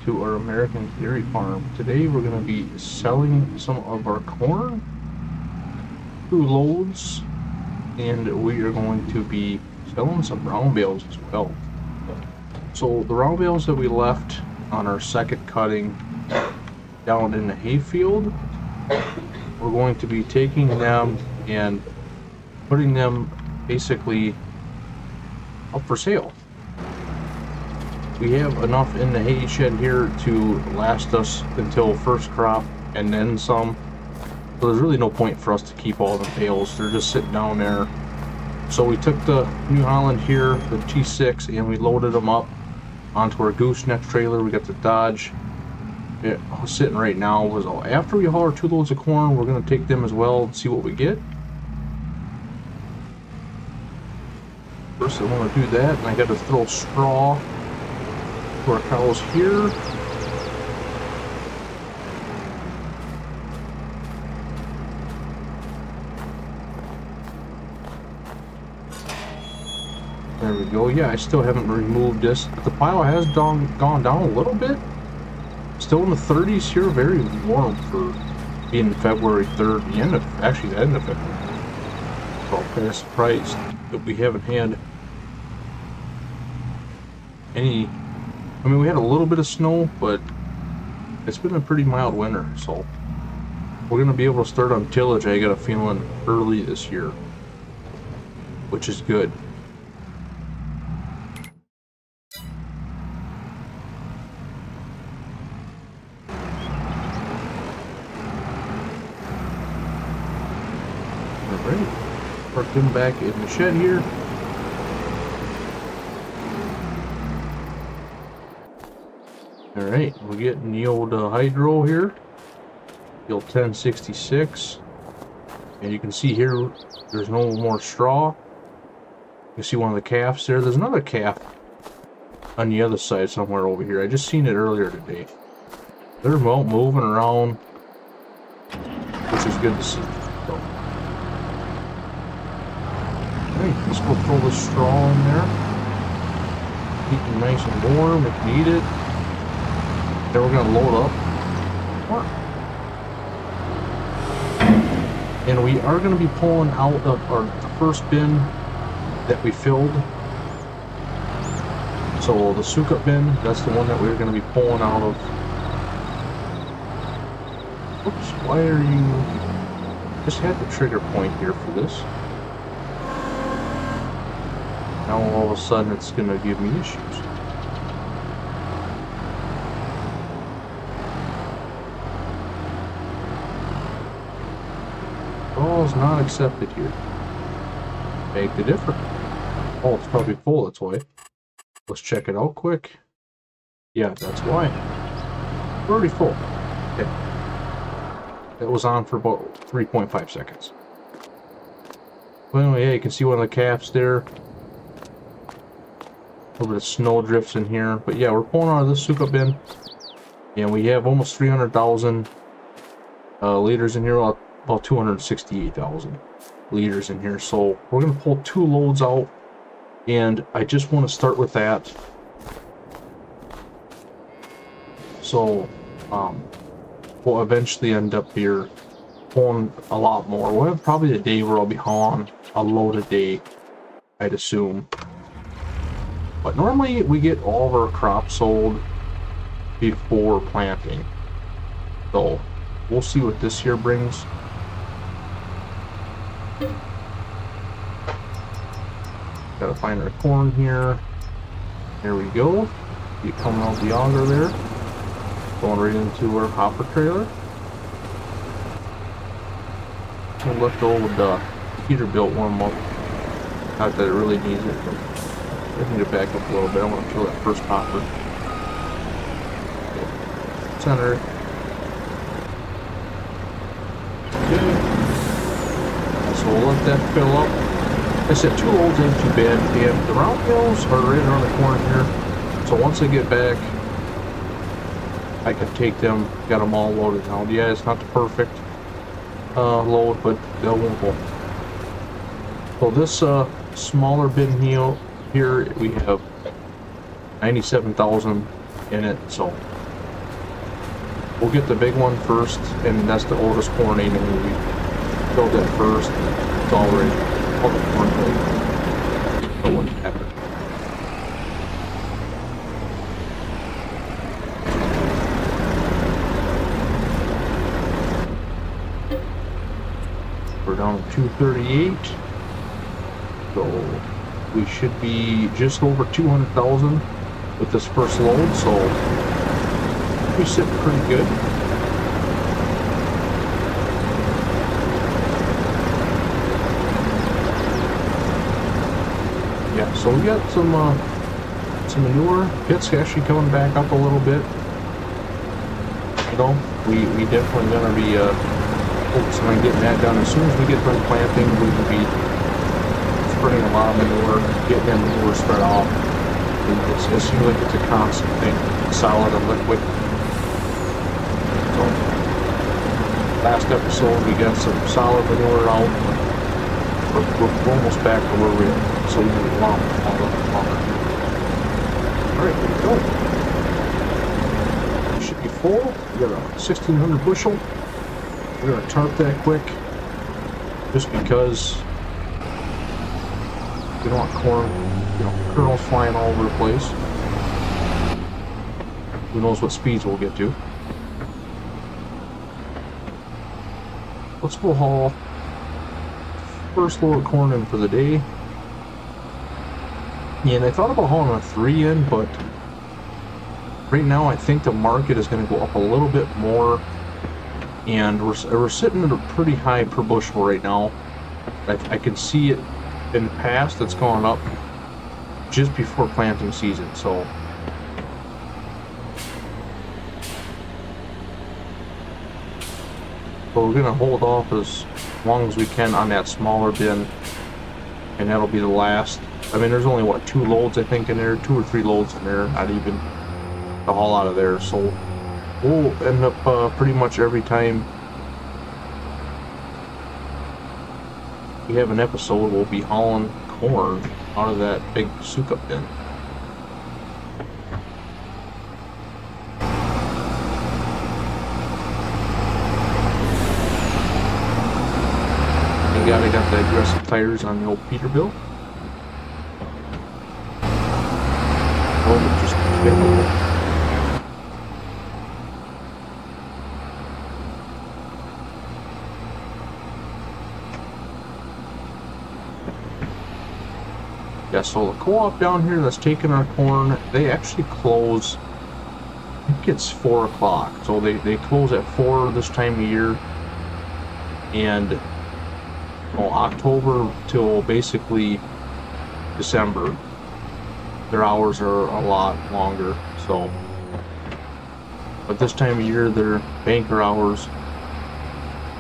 to our American Dairy Farm. Today we're going to be selling some of our corn, 2 loads, and we are going to be selling some round bales as well. So the round bales that we left on our second cutting down in the hayfield, we're going to be taking them and putting them basically up for sale. We have enough in the hay shed here to last us until first crop and then some. So there's really no point for us to keep all the bales. They're just sitting down there. So we took the New Holland here, the T6, and we loaded them up onto our gooseneck trailer. We got the Dodge sitting right now. So after we haul our 2 loads of corn, we're going to take them as well and see what we get. First I want to do that, and I got to throw straw to our cows here. There we go. Yeah, I still haven't removed this. The pile has gone down a little bit. Still in the 30s here, very warm for being February 3rd, the end of February. So I'm kind of surprised that we haven't had any. I mean, we had a little bit of snow, but it's been a pretty mild winter, so we're going to be able to start on tillage, I got a feeling, early this year, which is good. Alright, park them back in the shed here. Alright, we're getting the old hydro here, the old 1066, and you can see here there's no more straw. You can see one of the calves there. There's another calf on the other side somewhere over here. I just seen it earlier today. They're well moving around, which is good to see. So, alright, let's go throw this straw in there. Keep them nice and warm if needed. Then we're going to load up. And we are going to be pulling out of the first bin that we filled. So the Sukup bin, that's the one that we're going to be pulling out of. Oops, why are you... Just had the trigger point here for this. Now all of a sudden it's going to give me issues. All is not accepted here. Make the difference. Oh, it's probably full, that's why. Let's check it out quick. Yeah, that's why. Already full. Okay. That was on for about 3.5 seconds. Well, anyway, yeah, you can see one of the calves there. A little bit of snow drifts in here. But yeah, we're pulling out of this Sukup bin. And we have almost 300,000 liters in here. About 268,000 liters in here. So we're going to pull 2 loads out, and I just want to start with that. So we'll eventually end up here pulling a lot more. We'll have probably a day where I'll be hauling a load a day, I'd assume. But normally we get all of our crops sold before planting. So we'll see what this year brings. Gotta find our corn here. There we go. Keep coming out the auger there. Going right into our hopper trailer. We'll let the old Peterbilt warm up. Not that it really needs it, but I can get back up a little bit. I want to fill that first hopper. Center. Okay. So we'll let that fill up. I said 2 loads ain't too bad, and the round bales are right around the corner here. So once I get back, I can take them, got them all loaded now. Yeah, it's not the perfect load, but they'll won't go. So this smaller bin here we have 97,000 in it, so we'll get the big one first, and that's the oldest corn aid, and we filled it first. It's already all the corn aid. So what happened? We're down to 238. So we should be just over 200,000 with this first load, so we're sitting pretty good. Yeah, so we got some manure. Pit's actually coming back up a little bit. You know, we definitely gonna be focusing on getting that done. As soon as we get done planting, we will be spreading a lot of manure, getting that manure spread off. It seems like it's a constant thing, solid and liquid. So, last episode we got some solid manure out. We're almost back to where we are, so we need a lot longer. Alright, here we go. We should be full. We got a 1,600 bushel. We're going to tarp that quick, just because we don't want corn, kernels flying all over the place. Who knows what speeds we'll get to. Let's go haul first load of corn in for the day. And I thought about hauling a 3 in, but right now I think the market is going to go up a little bit more, and we're sitting at a pretty high per bushel right now. I can see it in the past, it's gone up just before planting season, so we're going to hold off as long as we can on that smaller bin, and that'll be the last. I mean, there's only what, 2 loads I think in there, 2 or 3 loads in there, not even the haul out of there. So we'll end up pretty much every time we have an episode, we'll be hauling corn out of that big Suka bin. I got the aggressive tires on the old Peterbilt. Oh, just terrible. Yeah, so the co-op down here that's taking our corn, they actually close, I think it's 4 o'clock. So they close at 4 this time of year. And October till basically December, their hours are a lot longer. So, but this time of year, their banker hours.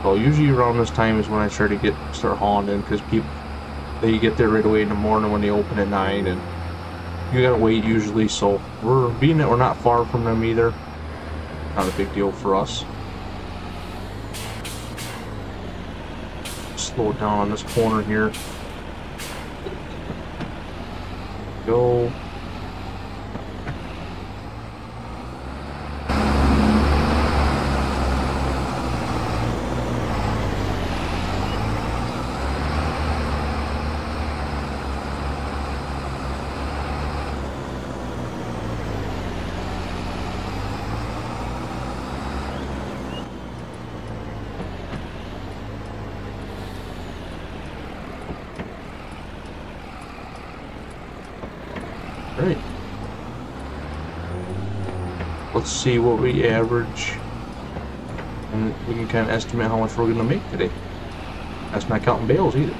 So usually around this time is when I start hauling in, because they get there right away in the morning when they open at 9, and you gotta wait usually. So being that we're not far from them either, not a big deal for us. Slow it down on this corner here. Go. Right. Let's see what we average, and we can kind of estimate how much we're going to make today. That's not counting bales either.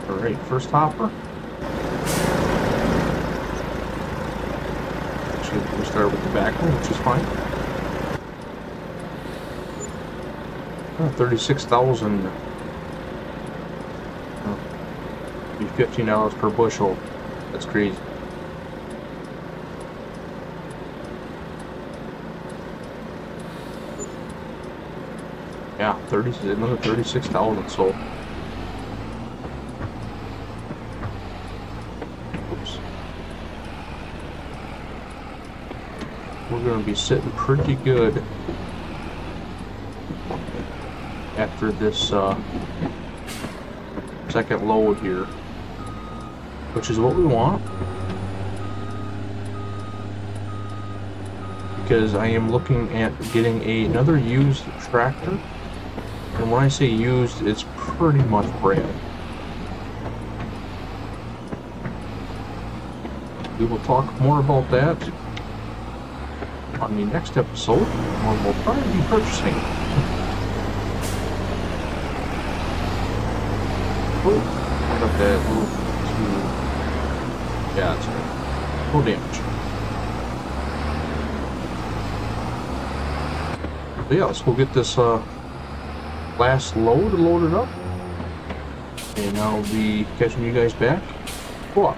Alright, first hopper. Actually, we start with the back one, which is fine. 36,000. $15 per bushel. That's crazy. Yeah, another 36,000. So, oops. we're going to be sitting pretty good after this second load here, which is what we want, because I am looking at getting another used tractor, and when I say used, it's pretty much brand. We will talk more about that on the next episode, when we'll probably be purchasing it. Oh, I got that little too. Yeah, that's right. No damage. But yeah, let's go get this last load loaded up, and I'll be catching you guys back. What?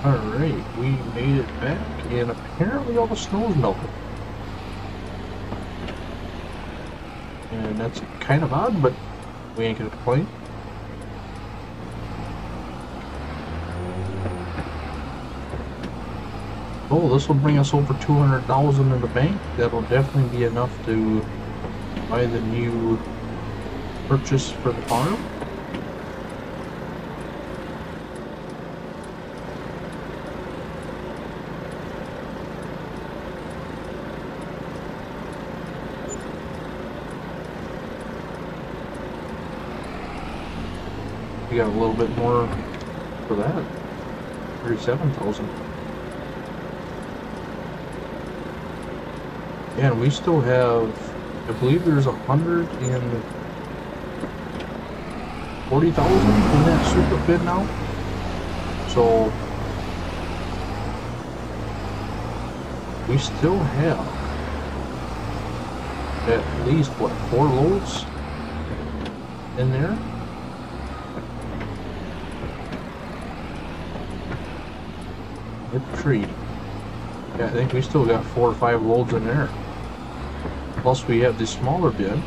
Alright, we made it back, and apparently all the snow's melted. And that's kind of odd, but we ain't gonna complain. Oh, this will bring us over 200,000 in the bank. That'll definitely be enough to buy the new purchase for the farm. We got a little bit more for that. 37,000. And we still have, I believe there's 140,000 in that super bid now. So we still have at least what, 4 loads in there. Hit the tree. Yeah, I think we still got 4 or 5 loads in there. Plus we have this smaller bin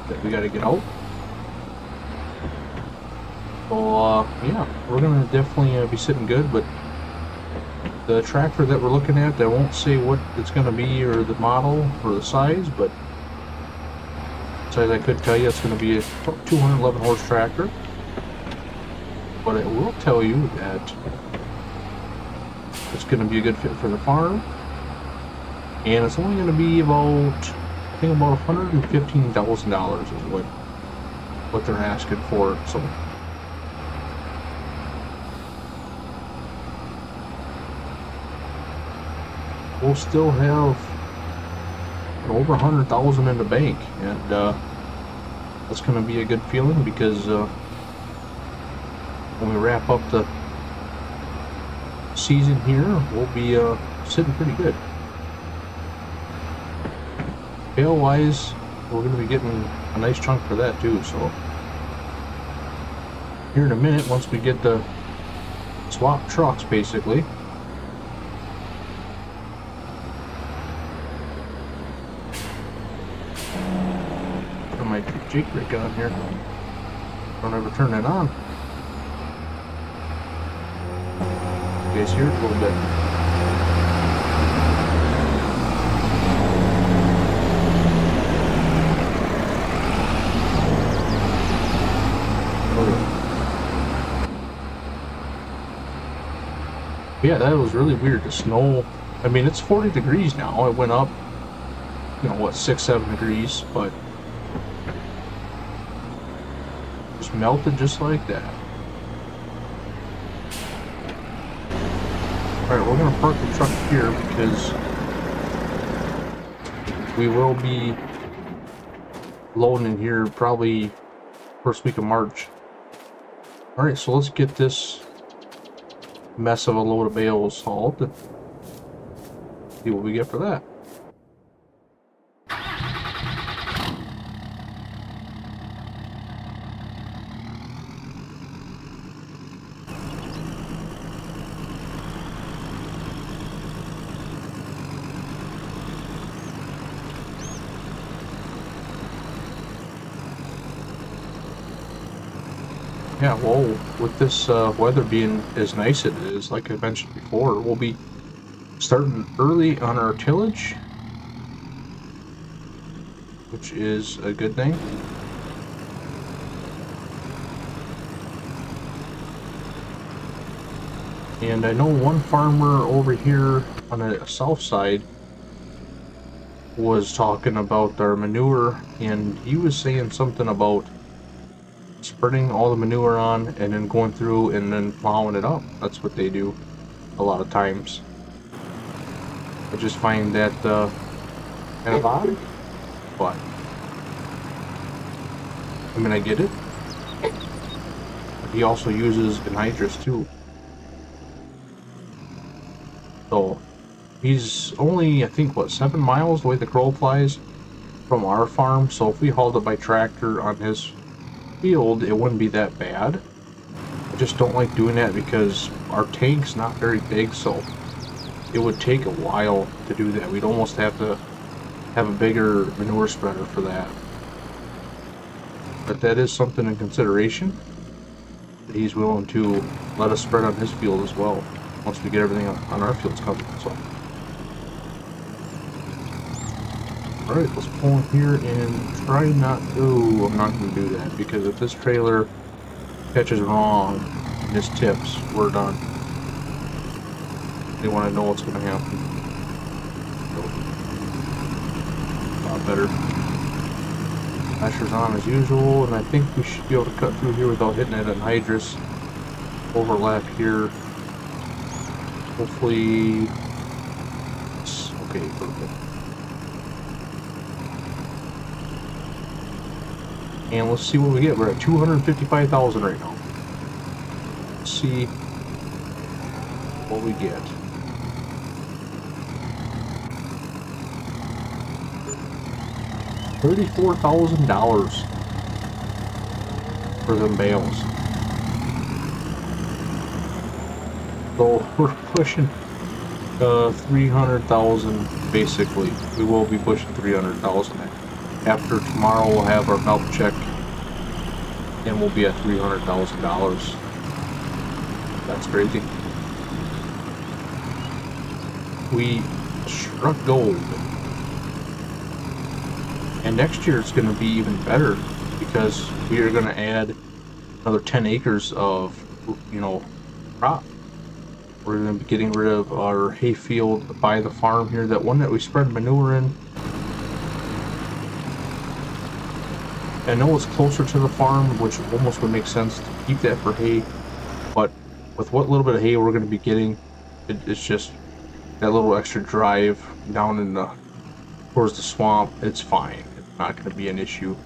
that we got to get out. So yeah, we're gonna definitely be sitting good. But the tractor that we're looking at, I won't say what it's gonna be or the model or the size, but besides I could tell you it's gonna be a 211 horse tractor. But I will tell you that it's going to be a good fit for the farm, and it's only going to be about, I think about $115,000 is what they're asking for. So we'll still have over 100,000 in the bank, and that's going to be a good feeling, because when we wrap up the season here, we'll be sitting pretty good. Bale wise, we're going to be getting a nice chunk for that too. So here in a minute, once we get the swap trucks, basically, put my Jake brake on here. Don't ever turn that on. You guys hear it a little bit. Oh, yeah, that was really weird. The snow, I mean, it's 40 degrees now. It went up, you know, what, 6-7 degrees, but just melted just like that. Alright, we're going to park the truck here because we will be loading in here probably first week of March. Alright, so let's get this mess of a load of bales hauled and see what we get for that. Yeah, well, with this weather being as nice as it is, like I mentioned before, we'll be starting early on our tillage, which is a good thing. And I know one farmer over here on the south side was talking about our manure, and he was saying something about spreading all the manure on and then going through and then plowing it up. That's what they do a lot of times. I just find that kind of odd, but I mean, I get it. But he also uses anhydrous too. So he's only, I think, what, 7 miles the way the crow flies from our farm. So if we hauled it by tractor on his field, it wouldn't be that bad. I just don't like doing that because our tank's not very big, so it would take a while to do that. We'd almost have to have a bigger manure spreader for that. But that is something in consideration, that he's willing to let us spread on his field as well once we get everything on our fields covered. So alright, let's pull in here and try not to... I'm not going to do that, because if this trailer catches wrong and this tips, we're done. They want to know what's going to happen. So, a lot better. Flasher's on as usual, and I think we should be able to cut through here without hitting that anhydrous overlap here. Hopefully... okay, perfect. And let's see what we get. We're at 255,000 right now. Let's see what we get. $34,000 for them bales. So we're pushing 300,000 basically. We will be pushing 300,000. After tomorrow, we'll have our belt check, and we'll be at $300,000. That's crazy. We struck gold. And next year it's going to be even better, because we are going to add another 10 acres of, you know, crop. We're going to be getting rid of our hay field by the farm here, that one that we spread manure in. I know it's closer to the farm, which almost would make sense to keep that for hay, but with what little bit of hay we're going to be getting, it's just that little extra drive down in the towards the swamp. It's fine. It's not going to be an issue.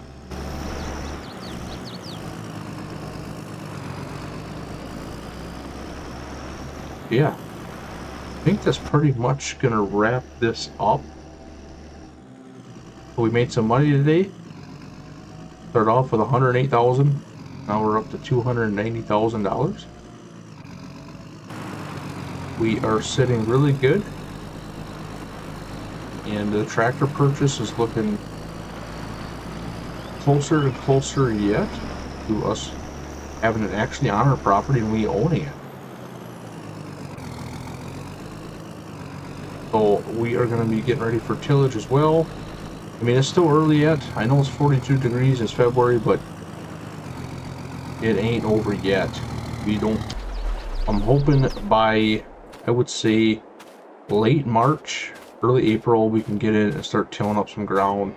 Yeah, I think that's pretty much going to wrap this up. We made some money today. Started off with 108,000. Now we're up to $290,000. We are sitting really good, and the tractor purchase is looking closer and closer yet to us having it actually on our property and we owning it. So we are going to be getting ready for tillage as well. I mean, it's still early yet. I know it's 42 degrees, it's February, but it ain't over yet. I'm hoping by, I would say, late March, early April, we can get in and start tilling up some ground.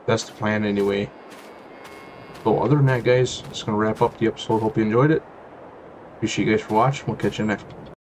That's the plan anyway. So other than that, guys, it's going to wrap up the episode. Hope you enjoyed it. Appreciate you guys for watching. We'll catch you next one.